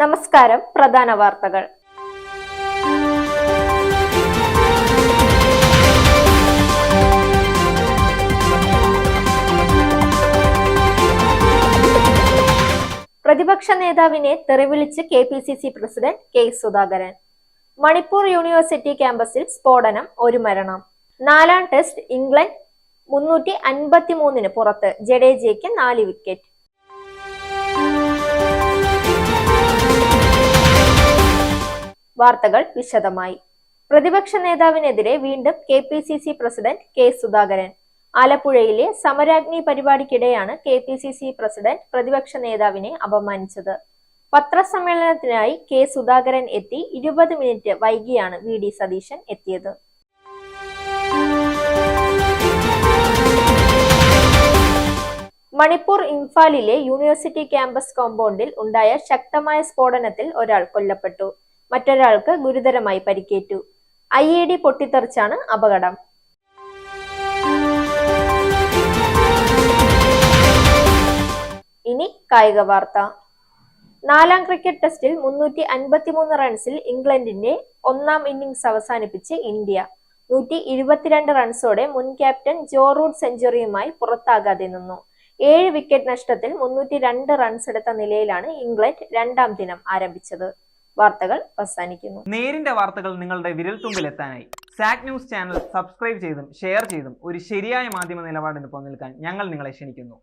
നമസ്കാരം. പ്രധാന വാർത്തകൾ. പ്രതിപക്ഷ നേതാവിനെ തെറിവിളിച്ച് KPCC president K Sudhakaran. Manipur university ക്യാമ്പസിൽ സ്ഫോടനം, ഒരു മരണം. 4ാം ടെസ്റ്റ് ഇംഗ്ലണ്ട് 353 പുറത്ത്, ജഡേജയ്ക്ക് 4 വിക്കറ്റ്. വാർത്തകൾ വിശദമായി. പ്രതിപക്ഷ നേതാവിനെതിരെ വീണ്ടും KPCC പ്രസിഡന്റ് കെ സുധാകരൻ. ആലപ്പുഴയിലെ സമരാഗ്നി പരിപാടിക്കിടെയാണ് KPCC പ്രസിഡന്റ് പ്രതിപക്ഷ നേതാവിനെ അപമാനിച്ചത്. പത്രസമ്മേളനത്തിനായി കെ സുധാകരൻ എത്തി 20 മിനിറ്റ് വൈകിയാണ് VD സതീശൻ എത്തിയത്. മണിപ്പൂർ ഇംഫാലിലെ യൂണിവേഴ്സിറ്റി ക്യാമ്പസ് കോമ്പൗണ്ടിൽ ഉണ്ടായ ശക്തമായ സ്ഫോടനത്തിൽ ഒരാൾ കൊല്ലപ്പെട്ടു. മറ്റൊരാൾക്ക് ഗുരുതരമായി പരിക്കേറ്റു. IED പൊട്ടിത്തെറിച്ചാണ് അപകടം. ഇനി കായിക വാർത്ത. 4ാം ക്രിക്കറ്റ് ടെസ്റ്റിൽ 353 റൺസിൽ ഇംഗ്ലണ്ടിന്റെ 1ാം ഇന്നിംഗ്സ് അവസാനിപ്പിച്ച് ഇന്ത്യ. 122 റൺസോടെ മുൻ ക്യാപ്റ്റൻ ജോ റൂട്ട് സെഞ്ചുറിയുമായി പുറത്താകാതെ നിന്നു. 7 വിക്കറ്റ് നഷ്ടത്തിൽ 302 റൺസ് എടുത്ത നിലയിലാണ് ഇംഗ്ലണ്ട് 2ാം ദിനം ആരംഭിച്ചത്. വാർത്തകൾ അവസാനിക്കുന്നു. നേരിന്റെ വാർത്തകൾ നിങ്ങളുടെ വിരൽത്തുമ്പിൽ എത്താനായി സാക് ന്യൂസ് ചാനൽ സബ്സ്ക്രൈബ് ചെയ്തും ഷെയർ ചെയ്തും ഒരു ശരിയായ മാധ്യമ നിലപാടിന് നിൽക്കാൻ ഞങ്ങൾ നിങ്ങളെ ക്ഷണിക്കുന്നു.